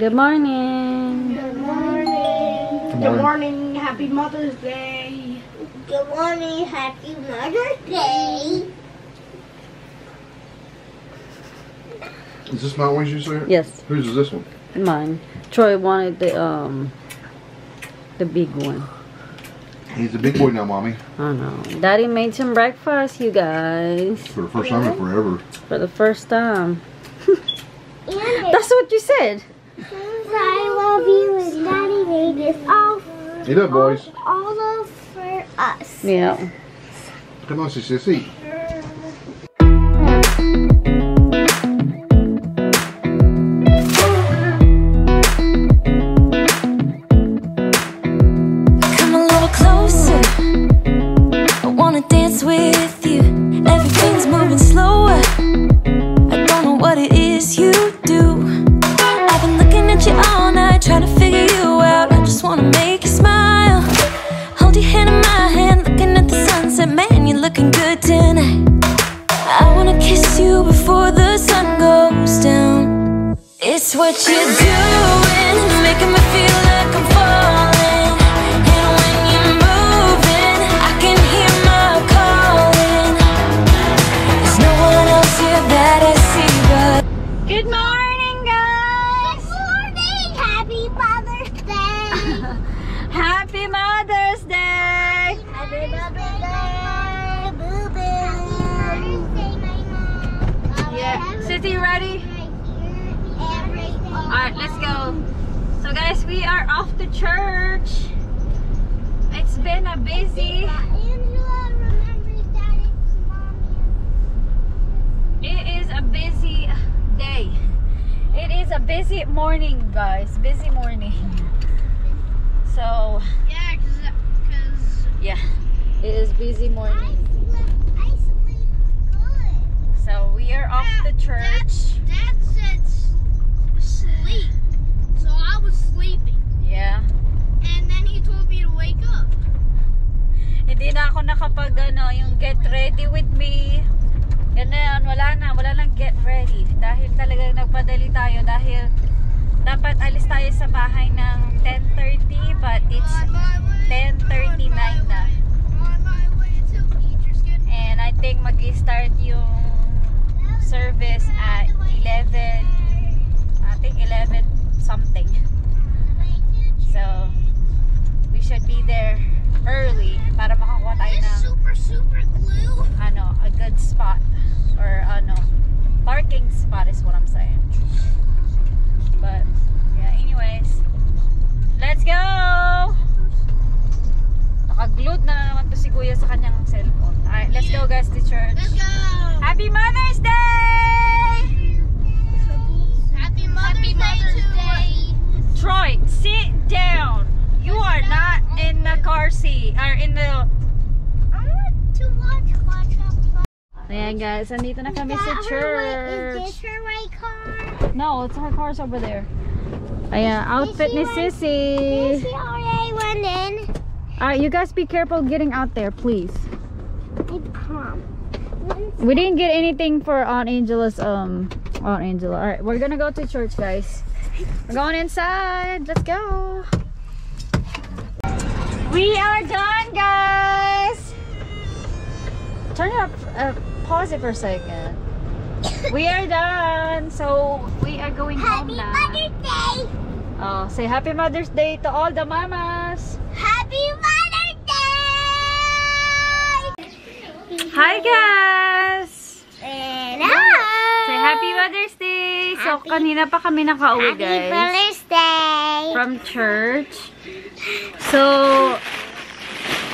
Good morning. Good morning. Good morning. Happy Mother's Day. Good morning. Happy Mother's Day. Is this my ones you say? Yes. Whose is this one? Mine. Troy wanted the big one. He's a big boy now, Mommy. I know. Daddy made some breakfast, you guys. For the first time in forever. For the first time. That's what you said. I love you and Daddy made this all. Eat up, boys. All of for us. Yeah. Come on, sissy. With you, everything's moving slower. I don't know what it is you do. I've been looking at you all night, trying to figure you out. I just wanna make you smile. Hold your hand in my hand, looking at the sunset. Man, you're looking good tonight. I wanna kiss you before the sun goes down. It's what you're doing, making me feel like I'm falling. Good morning, guys! Good morning! Happy Mother's Day! Happy Mother's Day! Happy Mother's Day! Boo boo! Happy Mother's Day, my mom! Yeah. City, ready? Alright, let's go. So guys, we are off to church. It's been a busy... It is a busy day. It is a busy morning, guys. Busy morning. So Yeah, cause yeah, it is busy morning. I sleep good. So we are off to church. Dad said sleep, so I was sleeping, Yeah. and then he told me to wake up. Hindi na ako nakapag yung get ready with me. Ganun, wala nang get ready. Dahil talagang nagpadali tayo dahil dapat alis tayo sa bahay ng 10:30 but it's 10:39 na. On my way to teacher's get And I think mag-start yung service at 11. I think 11 something. So, we should be there early para makakuha tayo this ng super glue. a good spot or parking spot is what I'm saying. But yeah, anyways, let's go. Naka-glued na naman to si Kuya sa kanyang cellphone. Alright, let's go guys to church. Let's go. Happy Mother's Day! Happy Mother's Day. Troy, sit down. You are not in the car seat or in the... I want to watch Ayan guys, andito na kami sa Is church. this her white car? No, it's her car's over there. Ayan, outfit ni Is Sissy. she already went in? Alright, you guys be careful getting out there, please. Come. We didn't get anything for Aunt Angela's, Aunt Angela. Alright, we're gonna go to church, guys. We're going inside. Let's go. We are done, guys. Turn it up, pause it for a second. We are done. So, we are going Happy home now. Mother's Day! Oh, say Happy Mother's Day to all the mamas. Happy Mother's Day! Hi, guys. And Say Happy Mother's Day. So, kanina pa kami nakauwi, Happy guys. Mother's Day! From church. So,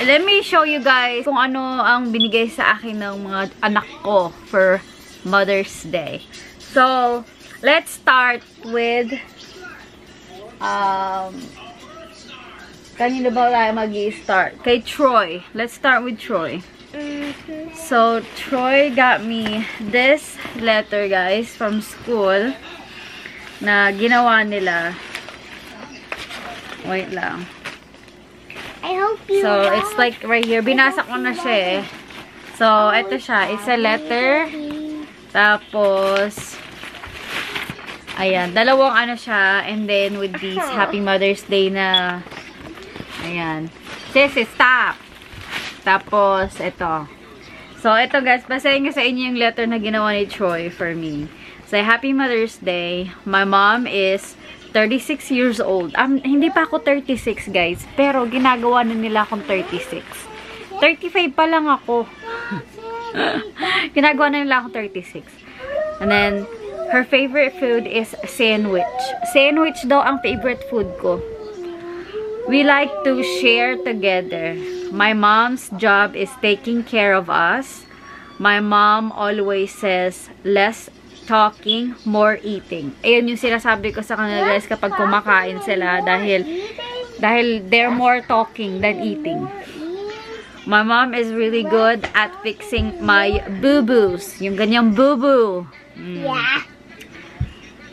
let me show you guys kung ano ang binigay sa akin ng mga anak ko for Mother's Day. So, let's start with kanino ba tayo mag-i-start? Kay Troy. Let's start with Troy. So, Troy got me this letter, guys, from school na ginawa nila. Wait lang. I hope you So, it's like right here. Binasa ko na siya eh. So, ito siya. It's a letter. Tapos, Ayan, dalawang ano siya. And then, with these Happy Mother's Day na, ayan. Sissy, stop! Tapos, ito. So, ito guys, basahin ko sa inyo yung letter na ginawa ni Troy for me. Say, Happy Mother's Day. My mom is 36 years old. Hindi pa ako 36, guys. Pero, ginagawa na nila akong 36. 35 pa lang ako. Ginagawa na nila akong 36. And then, her favorite food is sandwich. Sandwich daw ang favorite food ko. We like to share together. My mom's job is taking care of us. My mom always says, less talking, more eating. Ayun yung sinasabi ko sa kanila guys kapag kumakain sila dahil they're more talking than eating. My mom is really good at fixing my boo-boos. Yung ganyang boo-boo. Yeah.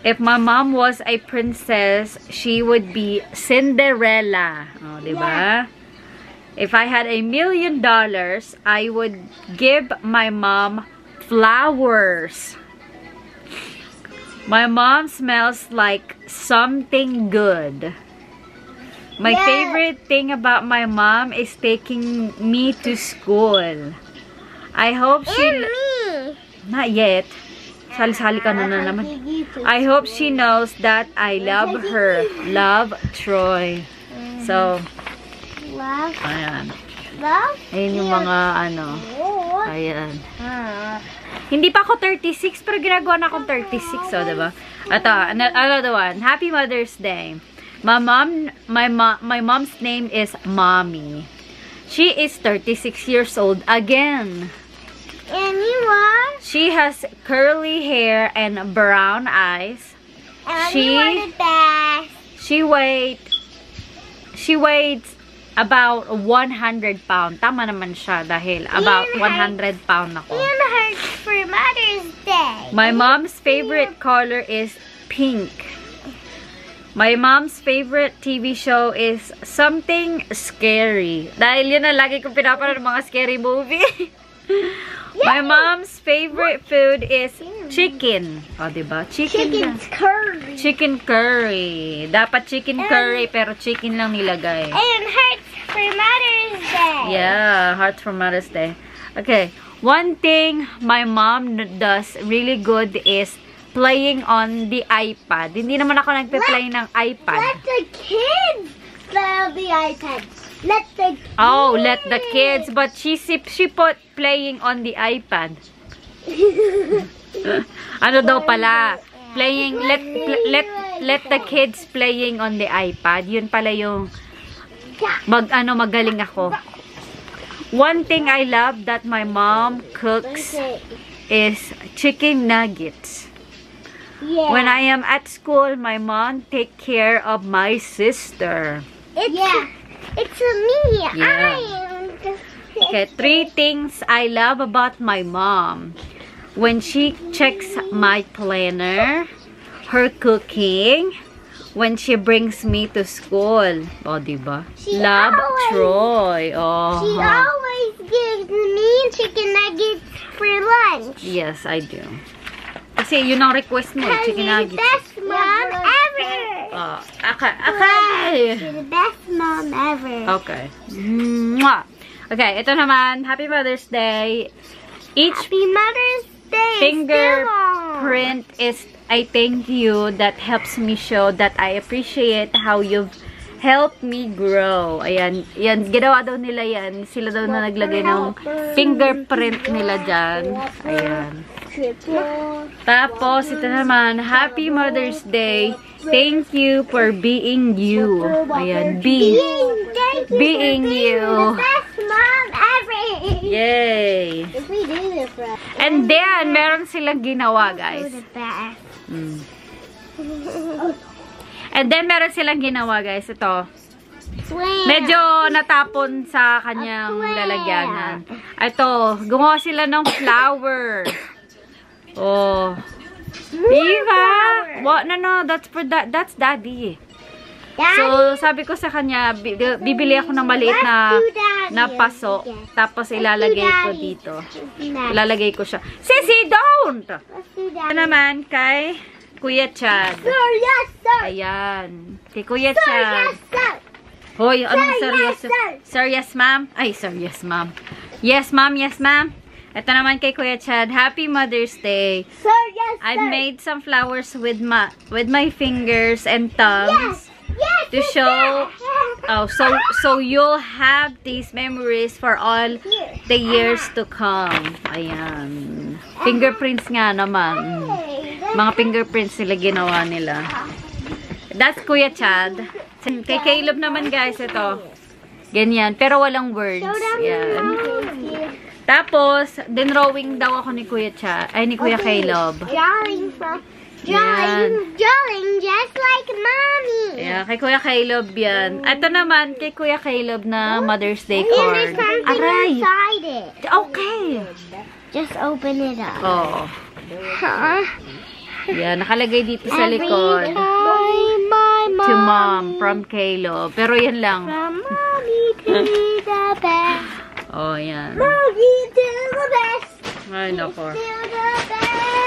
If my mom was a princess, she would be Cinderella. Oh, diba? If I had $1 million, I would give my mom flowers. My mom smells like something good. My favorite thing about my mom is taking me to school. I hope she... Me. Not yet. Sali-sali ka na naman. I hope she knows that I love her. Love, Troy. So, Love. ayan. Love. Ayun yung mga ano. Oh. Ayan. Hindi pa ako 36, pero ginagawa na akong 36. So, diba? Ito, another one. Happy Mother's Day. My mom's name is Mommy. She is 36 years old again. And you are? She has curly hair and brown eyes. And you are the best. She weighs about 100 pounds. Tama naman siya dahil about 100 pounds ako. And hers for Mother's Day. My mom's favorite color is pink. My mom's favorite TV show is Something Scary. Dahil yun na lagi kong pinapanood ng mga scary movie. My mom's favorite food is chicken. O, diba? Chicken curry. Chicken curry. Dapat chicken curry, pero chicken lang nilagay. And hearts for Mother's Day. Yeah, hearts for Mother's Day. Okay. One thing my mom does really good is playing on the iPad. Hindi naman ako nagpe-play ng iPad. Let the kids play on the iPad. Let the kids. But she put playing on the iPad. Ano daw pala? Playing, let the kids playing on the iPad. Yun pala yung magaling ako. One thing I love that my mom cooks is chicken nuggets. Yeah. When I am at school, my mom take care of my sister. It's me. Yeah. Okay, 3 things I love about my mom. When she checks my planner, her cooking, when she brings me to school. Oh, diba? Love Troy. Oh. She always gives me chicken nuggets for lunch. Yes, I do. Kasi yun ang request mo, chicken You're nuggets. the best mom ever. Oh, okay. You're the best mom ever. Okay. Mwah. Okay, ito naman. Happy Mother's Day. Each Happy Mother's Day. fingerprint is a thank you that helps me show that I appreciate how you've helped me grow. Ayan. Yan, ginawa daw nila yan. Sila daw na naglagay ng fingerprint nila dyan. Ayan. Tapos, ito naman, Happy Mother's Day. Thank you for being you. Ayan, being you. Best mom ever. Yay! If we do this right. And then, meron silang ginawa, guys. The best. And then, meron silang ginawa, guys. Ito. Swear. Medyo natapon sa kanyang lalagyanan. Ito, gumawa sila ng flower. Oh. Diba? What? No, that's for that's daddy. So, sabi ko sa kanya, bibili ako ng maliit na paso, tapos ilalagay ko dito. Ilalagay ko siya. Sissy, don't! Let's do that. Ito naman kay Kuya Chad. Sir, yes, sir. Ayan. Kay Kuya Sir, Chad. yes, sir. Hoy, anong sir, yes, yes, sir. Sir, yes, ma'am? Ay, sir, yes, ma'am. Yes, ma'am, yes, ma'am. Ito naman kay Kuya Chad. Happy Mother's Day. Sir, yes, sir. I've made some flowers with my fingers and thumbs. Yes, To show, so you'll have these memories for all the years to come. Ayan. Fingerprints nga naman. Mga fingerprints sila ginawa nila. That's Kuya Chad. Kay Caleb naman guys, ito. Ganyan. Pero walang words. Yan. Tapos, dinrawing daw ako ni Kuya Chad. Ay, ni Kuya Caleb. Drawing just like mommy. Yeah, kay Kuya Caleb yan. Ito naman, kay Kuya Caleb na Mother's Day card. Aray! Inside it. Okay. Just open it up. Oh. Yan, nakalagay dito sa likod. My mom. To mom, from Caleb. Pero yan lang. From mommy to the best. Oh, yan. Mommy to the best. Ay, nako. To the best.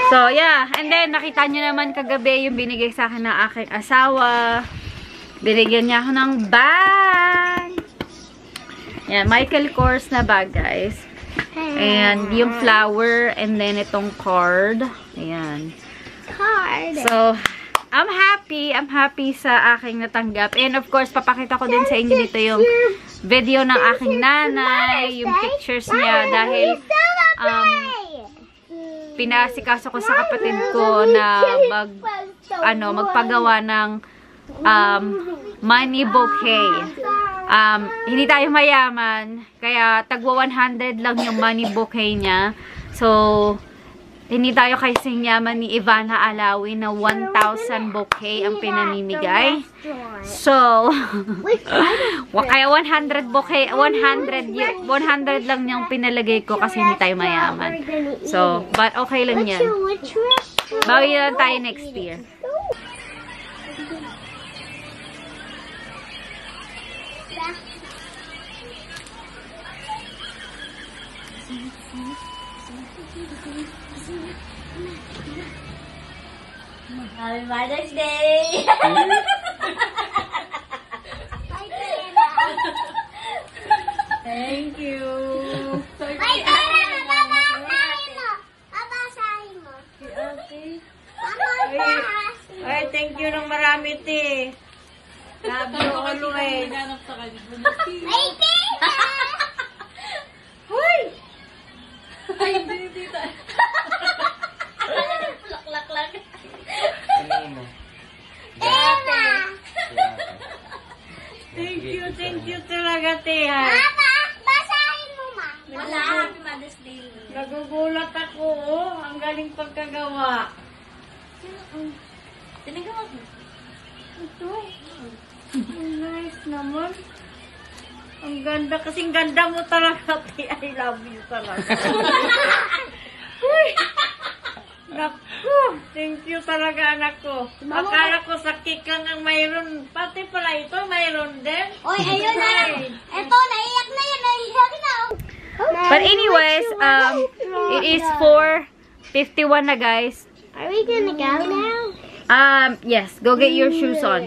So, yeah. And then, nakita nyo naman kagabi yung binigay sa akin ng aking asawa. Binigyan niya ako ng bag. Yan, Michael Kors na bag, guys. And yung flower, and then itong card. Ayan. Card. So, I'm happy. I'm happy sa aking natanggap. And of course, papakita ko din sa inyo dito yung video ng aking nanay, yung pictures niya dahil pinasikaso ko sa kapatid ko na magpagawa ng money bouquet. Hindi tayo mayaman, kaya tagwa 100 lang yung money bouquet niya. So, hindi tayo kasing yaman ni Ivana Alawi na 1,000 bouquet ang pinamimigay. So, kaya 100 bouquet, 100 lang yung pinalagay ko kasi hindi tayo mayaman. So, but okay lang yan. Bawi lang tayo next year. Happy Mother's Day! Thank you. Ay, babasahin mo! Babasahin mo! Okay. Babasahin! Ay, thank you ng marami, te. Love you always. Ay, tita! Hoy! Ay, hindi, tita. Laklak-lak. Thank you talaga, te, ha. Mama, basahin mo, ma. Wala, Happy Mother's Day. Nagugulat ako, oh. Ang galing pagkagawa. Tinagawa ko. Ito. Ang nice naman. Ang ganda. Kasing ganda mo talaga, te. I love you talaga. Uy! Naku! Thank you talaga, anak ko. Akala ko sa cake lang ang mayroon. Pati pala ito, mayroon din. Oy, ayun na. Ito, naiyak na yan. Naiyak na. But anyways, it is 4:51 na, guys. Are we gonna go now? Yes. Go get your shoes on.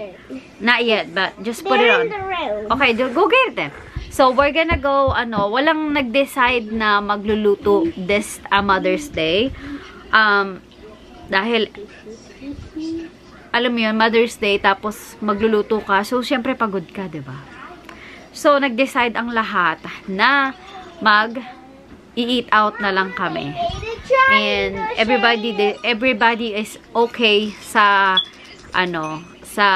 Not yet, but just put it They're on. in the room. Okay, go get them. So, we're gonna go, walang nag-decide na magluluto this Mother's Day. Dahil, alam mo yun, Mother's Day, tapos magluluto ka. So, syempre, pagod ka, diba? So, nag-decide ang lahat na mag-eat out na lang kami. And everybody is okay sa, sa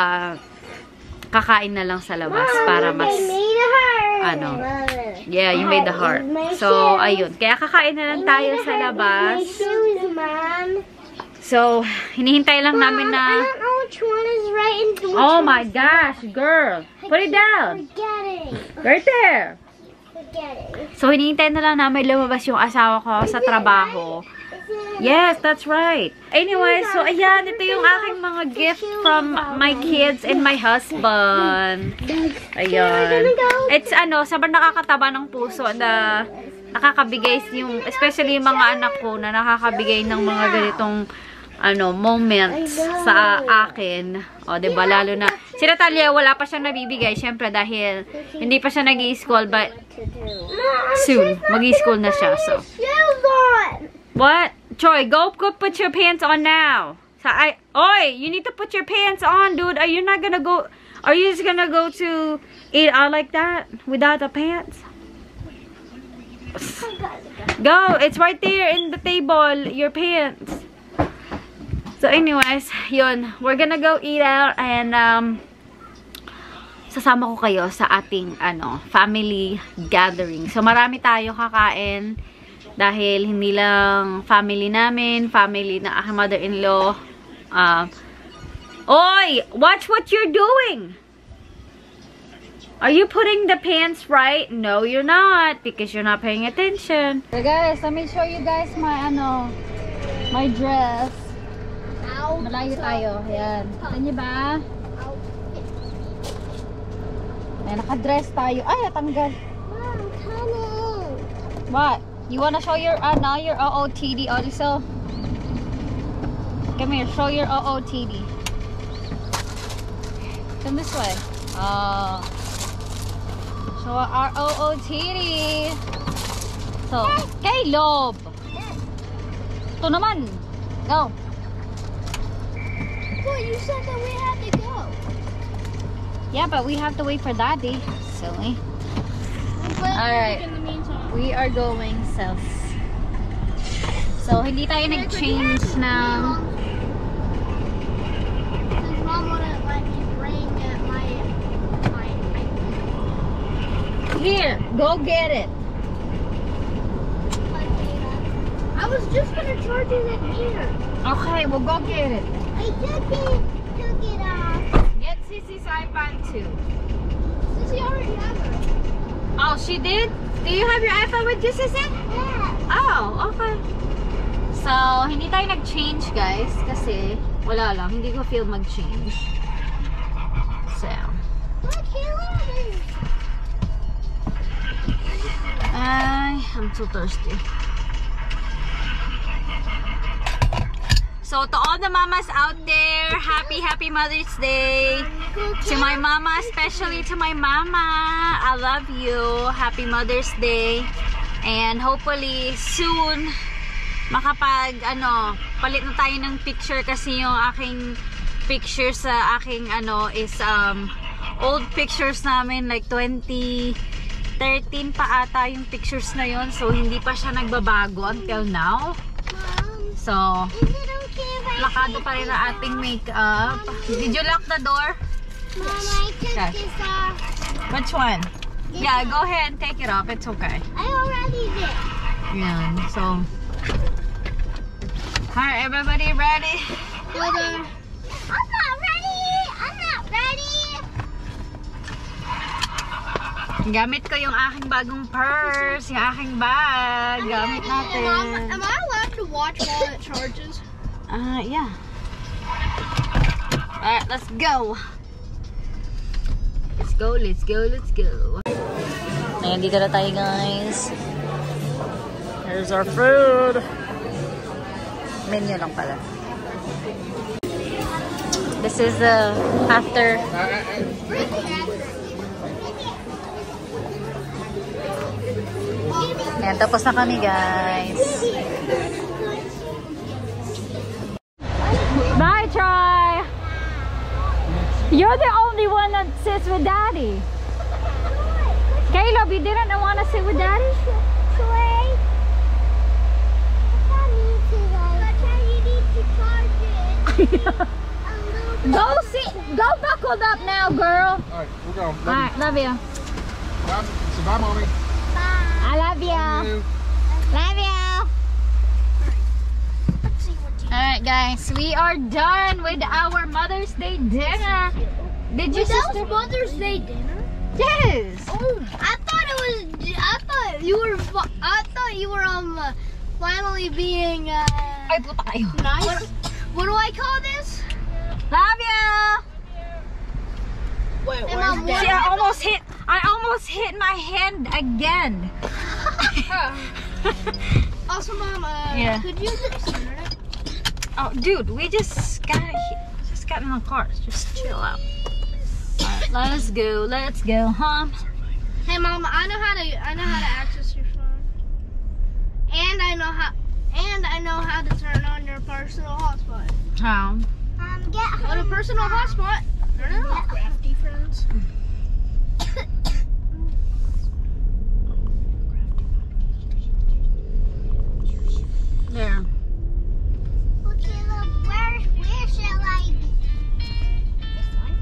kakain na lang sa labas para mas, yeah, you made the heart. So, ayun. Kaya kakain na lang tayo sa labas. So, hinihintay lang namin na, I don't know which one is right and which oh one my is gosh, girl. Put it down. Forget it. Right there. Forget it. So, hinihintay na lang namin lumabas yung asawa ko sa trabaho. Yes, that's right. Anyway, so ayan, ito yung aking mga gift from my kids and my husband. Ayan. It's sobrang nakakataba ng puso na nakakabigay yung, especially yung mga anak ko na nakakabigay ng mga ganitong moments sa akin. O, diba? Lalo na, si Natalia, wala pa siyang nabibigay. Siyempre, dahil hindi pa siya nag-i-school, but soon, mag-i-school na siya. So, what? Troy, go put your pants on now. Oi, you need to put your pants on, dude. Are you just gonna go to eat out like that without the pants? Go, it's right there in the table, your pants. So anyways, yun, we're gonna go eat out and sasama ko kayo sa ating family gathering. So marami tayo kakain dahil hindi lang family namin, family na aking mother-in-law. Oi, watch what you're doing. Are you putting the pants right? No, you're not, because you're not paying attention. So guys, let me show you guys my my dress. Malayo tayo. Ayan. Kita niyo ba? Ayan, naka-dress tayo. Ay, natanggal. Mom, come in. What? You wanna show your your OOTD also? Come here, show your OOTD. Come this way. Show our OOTD. So, Caleb. Ito naman. Go. Well, you said that we had to go. Yeah, but we have to wait for Daddy. Silly. Alright. In the meantime. We are going south. So, hindi tayo nag-change ng... Since Mom wouldn't let me bring my Here, go get it. I was just gonna charge it in here. Okay, well go get it. I took it off. Get Sissy's iPad too. Sissy already has it. Oh, she did? Do you have your iPad with you, Sissy? Yeah. Oh, okay. So, hindi tayo nag-change, guys. Kasi, wala lang. Hindi ko feel mag-change. So. Look, Caleb. I'm so thirsty. So, to all the mamas out there, happy Mother's Day. To my mama, especially to my mama. I love you. Happy Mother's Day. And hopefully, soon, palit na tayo ng picture kasi yung aking picture sa aking is old pictures namin, like 2013 pa ata yung pictures na yon. So, hindi pa siya nagbabago until now. So, Is it okay if I lakado pa rin ang ating makeup. Did you lock the door? Mom, I took Okay. this off. Which one? Yeah, go ahead and take it off. It's okay. I already did. Yan. So, alright, everybody ready? I'm not ready. I'm not ready. Gamit ko yung aking bagong purse, yung aking bag. Gamit natin. Am I allowed to watch while it charges? Yeah. Alright, let's go. Let's go, let's go, let's go. Ayan, dito na tayo, guys. Here's our food. Menu lang pala. This is after. Ayan, tapos na kami, guys. Bye, Troy! You're the only one that sits with Daddy. Caleb, you didn't want to sit with Daddy? Troy. You need to charge it. Go sit. Go buckled up now, girl. Alright, we're going. Alright, love you. Say bye, Mommy. I love you. Love you. Let's see what you Alright, guys, we are done with our Mother's Day dinner. Did you, Wait, that sister? was Mother's Day dinner? Yes. Oh, I thought you were finally being Ay, puta kayo. nice. What do I call this? Love you. Wait, See, I almost hit my hand again. Also, Mom, Yeah. could you just Oh, dude, we just got in the car. Just chill out. Alright, let's go. Let's go home. Hey, Mama, I know how to access your phone, and I know how to turn on your personal hotspot. How? Go to personal hotspot. Turn it on. Crafty friends. There. Okay, look, where shall I be? This one?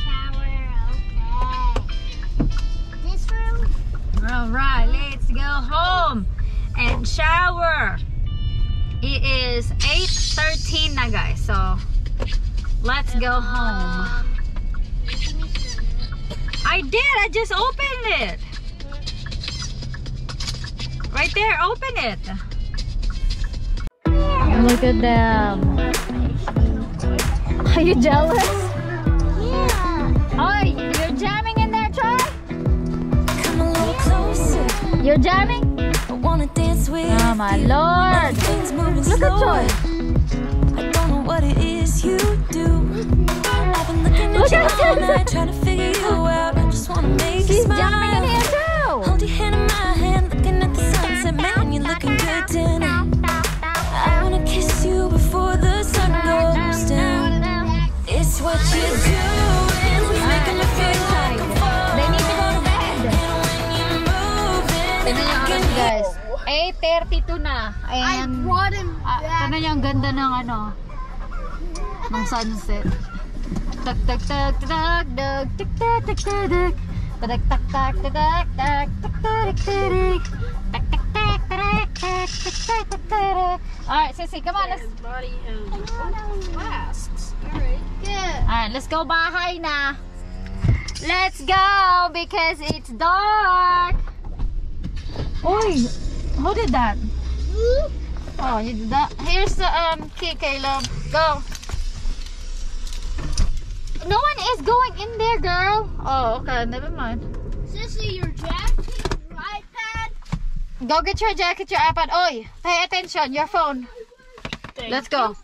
Shower, okay. This room? Alright, let's go home and shower. It is 8:13 na, guys. So, let's go home. I did. I just opened it. Right there. Open it. Look at them. Are you jealous? Yeah. Oh, you're jamming in there, Troy? Come a little closer. You're jamming? I wanna dance with Oh my you. Lord. Everything's moving Look at slower. Troy. I don't know what it is you do. I've been looking at Look you at all her. night, trying to figure you out. I just wanna make you She's smile. jamming in here too. Hold your hand in my hand, looking at the sunset, man, you're looking good tonight. I wanna kiss you before the sun goes down. It's what you're doing, making me feel like I'm falling. They need to go to bed. And when you're moving, Tignan niyo I oras, can guys. 8:32 na. I And brought him back. tignan niyo ang ganda ng ano, ng sunset. Tak tak tak tak tak tak tak tak tak. Tak tak tak tak tak tak tak tak tak. Tak tak tak tak tak tak tak tak. Alright, Sissy, come on. Let's Body lasts. Alright. Good. Alright, let's go bahay na. Let's go because it's dark. Oy, who did that? Oh, you did that. Here's the key, Caleb. Go. No one is going in there, girl. Oh, okay, never mind. Sissy, your jacket, your iPad. Go get your jacket, your iPad. Oy, pay attention, your phone. Let's go.